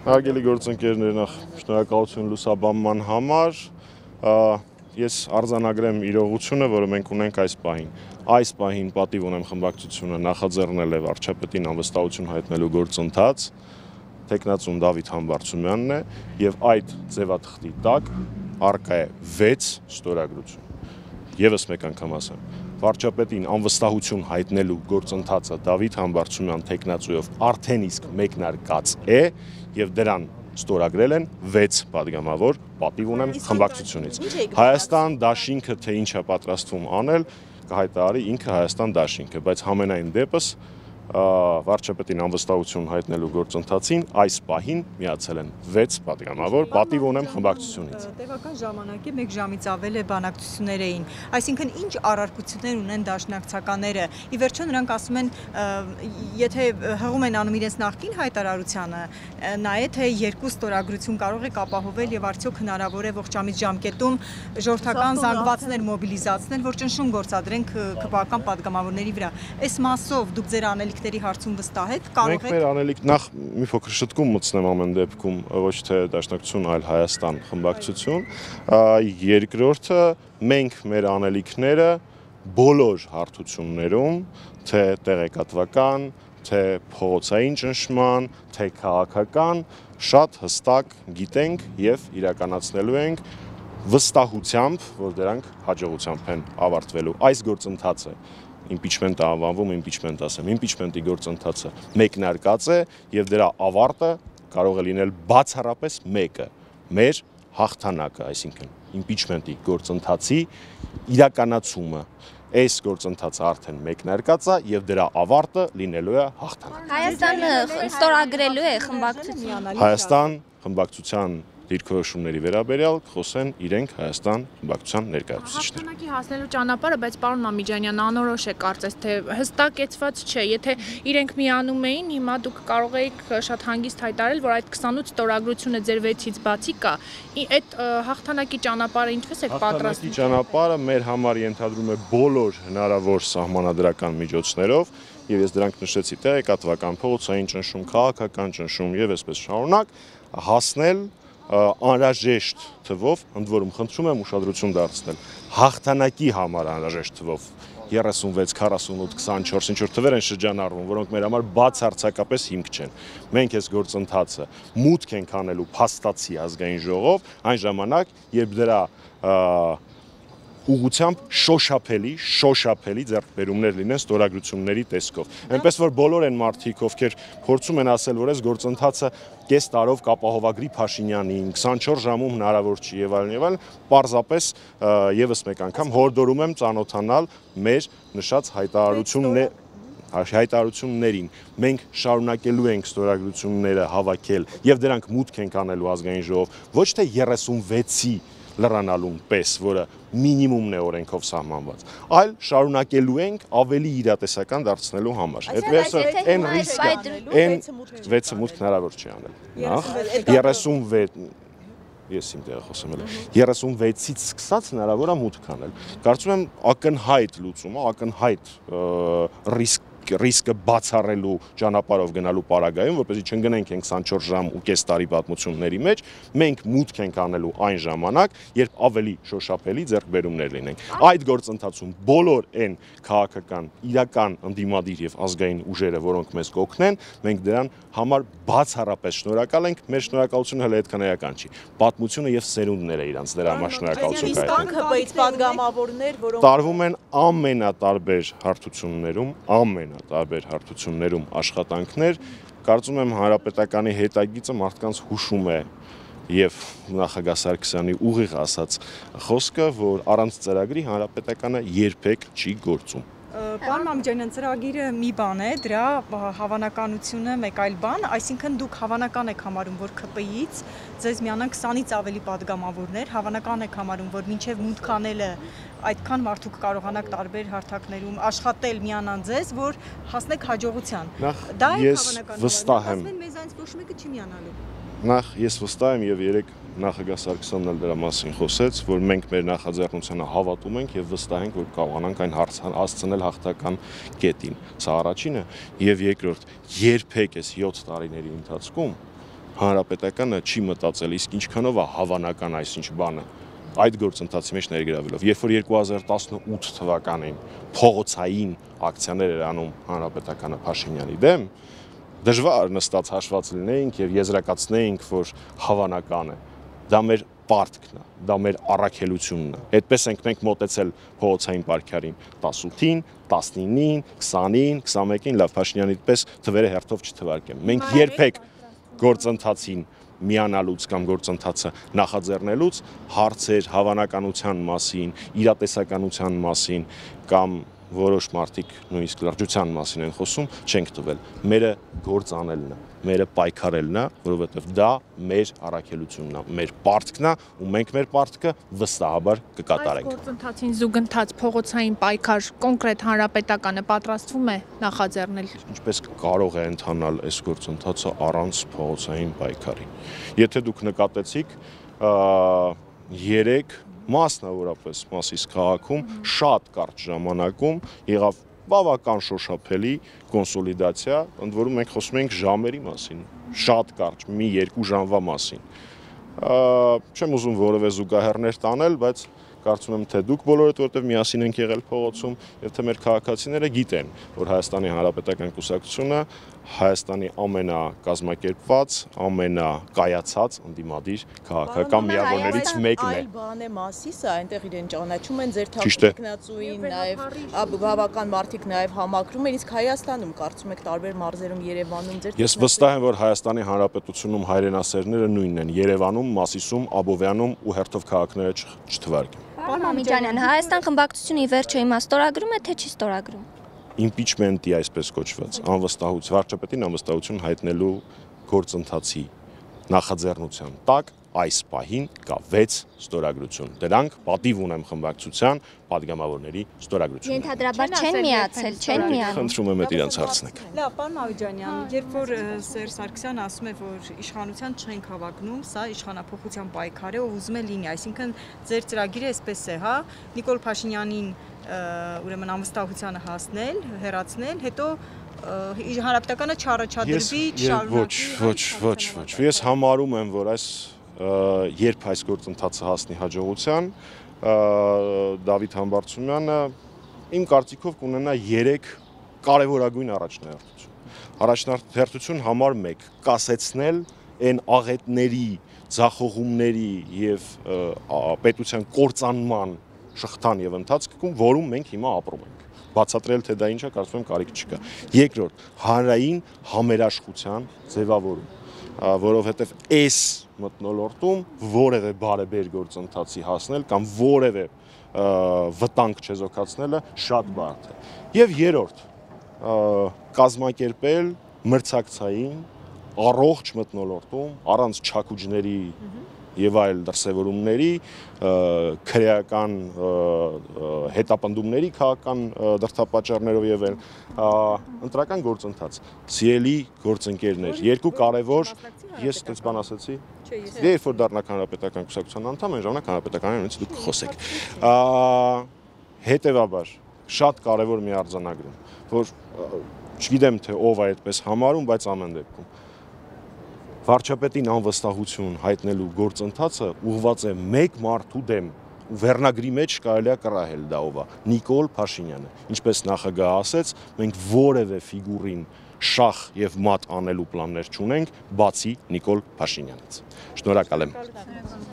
Հարգելի գործընկերներ, նախ շնորհակալություն լուսաբանման համար։ Ես արձանագրեմ իրողությունը, որը մենք ունենք այս պահին։ Այս պահին պատիվ ունեմ խմբակցությունը նախաձեռնել է վարչապետին անվստահություն հայտնելու գործընթաց, թեկնածուն Դավիթ Համբարձումյանն է, եւ այդ ձևաթղթի տակ առկա է 6 ստորագրություն։ Եվս մեկ անգամ ասեմ, վարչապետին անվստահություն հայտնելու գործընթացը Դավիթ Համբարձումյան թեկնածուով արդեն իսկ մեկնարկած է եւ դրան ստորագրել են 6 падգամավոր, պատիվ ունեմ խմբակցությունից։ Հայաստան դաշինքը թե ինչ է պատրաստվում անել, կհայտարարի ինքը Հայաստան դաշինքը, բայց համենայն դեպս վարչապետին անվստահություն հայտնելու գործընթացին այս պահին միացել են 6 падգամավոր, պատիվ ունեմ խմբակցությունից։ Տևական ժամանակ է, 1 ժամից ավել է բանակցություններ էին, այսինքն ինչ առարկություններ ունեն դաշնակցականները։ Ի վերջո նրանք ասում են, եթե հղում են անում իրենց նախկին հայտարարությանը, նայե թե 2 ստորագրություն կարող եք ապահովել եւ արդյոք հնարավոր է ողջամիտ ժամկետում ժողովրդական զանգվածներ մոբիլիզացնել, որ ճնշում գործադրենք քպական падգամավորների վրա։ Այս մասով դուք ձեր անելիքների հարցում վստահ եք, կարող եք։ Մենք մեր անելիք նախ մի փոքր շտկում մտցնեմ ամեն դեպքում, ոչ թե դաշնակցություն, այլ Հայաստան խմբակցություն։ Երկրորդը, մենք մեր անելիքները բոլոր հարթություններում, թե տեղեկատվական, թե փողոցային ճնշման, թե քաղաքական, շատ հստակ գիտենք եւ իրականացնելու ենք վստահությամբ, որ դրանք հաջողությամբ են ավարտվելու։ Այս գործընթացը impeachment անվանվում, impeachment ասեմ, impeachment-ի գործընթացը մեկնարկած է եւ դրա ավարտը կարող է լինել բացառապես մեկը՝ մեր հաղթանակը, այսինքն impeachment-ի գործընթացի իրականացումը։ Այս գործընթացը արդեն մեկնարկած է եւ դրա ավարտը լինելու է հաղթանակ։ Հայաստանը ստորագրելու է խմբակցություն։ Հայաստան խմբակցության դիրքորոշումների վերաբերյալ խոսեն իրենք Հայաստան խմբակցության ներկայացուցիչները։ Հաղթանակի հասնելու ճանապարհը, բայց պարոն Մամիջանյան, անորոշ է կարծես թե հստակեցված չէ։ Եթե իրենք միանում էին, հիմա դուք կարող եք շատ հանգիստ հայտարարել, որ այդ 28 ստորագրությունը ձեր 6-ից բացի կա։ Այդ հաղթանակի ճանապարհը ինչպես եք պատրաստ։ Հաղթանակի ճանապարհը մեր համար ենթադրում է բոլոր հնարավոր սահմանադրական միջոցներով, եւ ես դրանք նշեցի՝ տեղեկատվական, փողոցային ճնշում, քաղաքական ճնշում եւ այսպես շարունակ հասնել անհրաժեշտ թվով, ընդ որում խնդրում եմ ուշադրություն դարձնել, հաղթանակի համար անհրաժեշտ թվով 36, 48, 24, ինչ որ թվեր են շրջանառվում, որոնք մեր համար բացարձակապես հիմք չեն։ Մենք այս գործընթացը մուտք ենք անելու փաստացի ազգային ժողով, այն ժամանակ, երբ դրա ուղղությամբ շոշափելի ձեռքբերումներ լինեն ստորագրությունների տեսքով։ Այնպես որ բոլոր են մարդիկ, ովքեր փորձում են ասել, որ այս գործընթացը կես տարով կապահովագրի Փաշինյանին, 24 ժամում հնարավոր չի եւ այլն, պարզապես եւս մեկ անգամ հորդորում եմ ծանոթանալ մեր նշած հայտարարություններին։ Մենք շարունակելու ենք ստորագրությունները հավաքել եւ դրանք մուտք ենք անելու ազգային ժողով, ոչ թե 36-ի լրանալուն պես, որը մինիմումն է օրենքով սահմանված, այլ շարունակելու ենք ավելի իրատեսական դարձնելու համար։ Այդպես այն ռիսկը, այն 6 մուտք հնարավոր չի անել։ Նախ 36 ես իմ տեղը խոսեմ էլ 36-ից սկսած հնարավոր է մուտք անել։ Կարծում եմ ակնհայտ լուծումը, ակնհայտ ռիսկը բացառելու ճանապարհով գնալու պարագայում, որպեսզի չընկնենք 24 ժամ ու կես տարի պատմությունների մեջ, մենք մուտք ենք անելու այն ժամանակ, երբ ավելի շոշափելի ձեռքբերումներ լինենք։ Այդ գործընթացում բոլոր այն քաղաքական, իրական ընդդիմադիր եւ ազգային ուժերը, որոնք մեզ կօգնեն, մենք դրան համար բացառապես շնորհակալ ենք, մեր շնորհակալությունը հենց այդքան էական չի։ Պատմությունը եւ սերունդները իրանց դրա համար շնորհակալություն կայացնեն։ Պատգամավորներ, որոնք տարվում են ամենատարբեր հարթություններում աշխատանքներ, կարծում եմ հանրապետականի հետագիծը մարդկանց հուշում է եւ նախագահ Սարգսյանի ուղիղ ասած խոսքը, որ առանց ծրագրի հանրապետականը երբեք չի գործում։ Պարոն Մամիջանյան, ծրագիրը մի բան է, դրա հավանականությունը մեկ այլ բան, այսինքն դուք հավանական եք համարում, որ ՔՊԻ-ից ձեզ միանան 20-ից ավելի падգամավորներ, հավանական եք համարում, որ մինչև մուտք անելը այդքան մարդու կարողանաք տարբեր հարթակներում աշխատել միանան ձեզ, որ հասնեք հաջողության։ Դա է հավանականությունը, մեզ այնց ոչ մեկը չի միանալու։ Նախ ես վստահ եմ եւ երեք նախագահ Սարգսյանն էլ դրա մասին խոսեց, որ մենք մեր նախաձեռնությանը հավատում ենք եւ վստահ ենք, որ կարողանանք այն հասցնել հաղթական կետին։ Սա առաջինը եւ երկրորդ, երբեք էս 7 տարիների ընթացքում հանրապետականը չի մտածել իսկ ինչքանով է հավանական այսինչ բանը այդ գործընթացի մեջ ներգրավելով։ Երբ որ 2018 թվականին փողոցային ակցիաներ էր անում հանրապետականը Փաշինյանի դեմ, դժվար նստած հաշված լինեինք եւ եզրակացնեինք, որ հավանական է։ Դա մեր պարտքն է, դա մեր առաքելությունն է։ Այդպես ենք մենք մոտեցել փողոցային պայքարին 18-ին, 19-ին, 20-ին, 21-ին, լավ Փաշինյանի պես թվերը հերթով չթվարկեմ։ Մենք երբեք գործընթացին միանալուց կամ գործընթացը նախաձեռնելուց հարցեր հավանականության մասին, իրատեսականության մասին կամ որոշ մարդիկ նույնիսկ լրջության մասին են խոսում, չենք տվել։ Մերը գործ անելն է, մերը պայքարելն է, որովհետև դա մեր առաքելությունն է, մեր պարտքն է, ու մենք մեր պարտքը վստահաբար կկատարենք։ Այս գործընթացին զուգընթաց փողոցային պայքար կոնկրետ հանրապետականը պատրաստվում է նախաձեռնել։ Ինչպես կարող է ընթանալ այս գործընթացը առանց փողոցային պայքարի։ Եթե դուք նկատեցիք, 3 մասնավորապես Մասիս քաղաքում շատ կարճ ժամանակում եղավ բավական շոշափելի կոնսոլիդացիա, ընդ որում մենք խոսում ենք ժամերի մասին, շատ կարճ, մի 2 ժամվա մասին։ Չեմ ուզում որևէ զուգահեռներ տանել, բայց կարծում եմ թե դուք բոլորդ որտեղ միասին ենք եղել փողոցում, եւ թե մեր քաղաքացիները գիտեն, որ Հայաստանի Հանրապետական Կուսակցությունը Հայաստանի ամենակազմակերպված, ամենակայացած ընդդիմադիր քաղաքական միավորներից մեկն է։ Այլ բան է Մասիսը, այնտեղ իրեն ճանաչում են ձեր թափիկնացուին, նաև բավական մարդիկ նաև համակրում են, իսկ Հայաստանում կարծում եք տարբեր մարզերում Երևանում ձեր Ես վստահ եմ, որ Հայաստանի Հանրապետությունում հայրենասերները նույնն են, Երևանում, Մասիսում, Աբովյանում ու հերթով քաղաքները չթվարկեմ։ Պարոն Մամիջանյան, Հայաստան խմբակցությունը ի վերջո հիմա ստորագրում է թե չի ստորագրում։ Իմպիչմենտի այսպես կոչված անվստահություն, վարչապետին անվստահություն հայտնելու գործընթացի նախաձեռնության տակ այս պահին կա 6 ստորագրություն։ Դրանք պատիվ ունեմ խմբակցության падգամավորների ստորագրությունները։ Ենթադրաբար չեն միացել, չեն միանում։ Խնդրում եմ այդ իրանց հարցնեք։ Լավ, պարոն Մամիջանյան, երբ որ Սերժ Սարգսյանը ասում է, որ իշխանության չենք հավակնում, սա իշխանափոխության պայքար է ու ուզում է լինի, այսինքն ձեր ծրագիրը այսպես է, հա, Նիկոլ Փաշինյանին ուրեմն անվստահությանը հասնել, հեռացնել, հետո հանրապետականը չառաջադրվի, չշարունակվի։ Ոչ։ Ես համարում եմ, որ երբ այս գործընթացը հասնի հաջողության, Դավիթ Համբարձումյանը իմ կարծիքով կունենա 3 կարևորագույն առաջնահերթություն։ Առաջնահերթություն համար 1՝ կասեցնել այն աղետների, ձախողումների եւ պետության կործանման շղթան եւ ընթացքում, որում մենք հիմա ապրում ենք։ Բացատրել թե դա ինչ է, կարծում եմ կարիք չկա։ Երկրորդ՝ հանրային համերաշխության ձևավորում, որովհետեւ այս մթնոլորտում որևէ բարեբեր գործընթացի հասնել կամ որևէ վտանգ չեզոքացնելը շատ բարդ է։ Եվ երրորդ՝ կազմակերպել մրցակցային առողջ մթնոլորտում առանց չակուջների եւ այլ դրսևորումների, քրեական հետապնդումների քաղաքական դրդապատճառներով եւ այլ ընտրական գործընթաց։ Սիրելի գործընկերներ, 2 կարևոր, ես այդպես բան ասացի։ Երբ որ դառնաք Հանրապետական Կուսակցության անդամ, այն ժամանակ Հանրապետականից դուք խոսեք։ Հետևաբար շատ կարևոր մի արձանագրում, որ չգիտեմ թե ով է այդպես համարում, բայց ամեն դեպքում վարչապետին անվստահություն հայտնելու գործընթացը ուղղված է մեկ մարդու դեմ ու վերնագրի մեջ կարելի է կռահել դա ով է՝ Նիկոլ Փաշինյանը։ Ինչպես նախագահը ասեց, մենք որևէ ֆիգուրին շախ եւ մատ անելու պլաններ չունենք, բացի Նիկոլ Փաշինյանից։ Շնորհակալ եմ։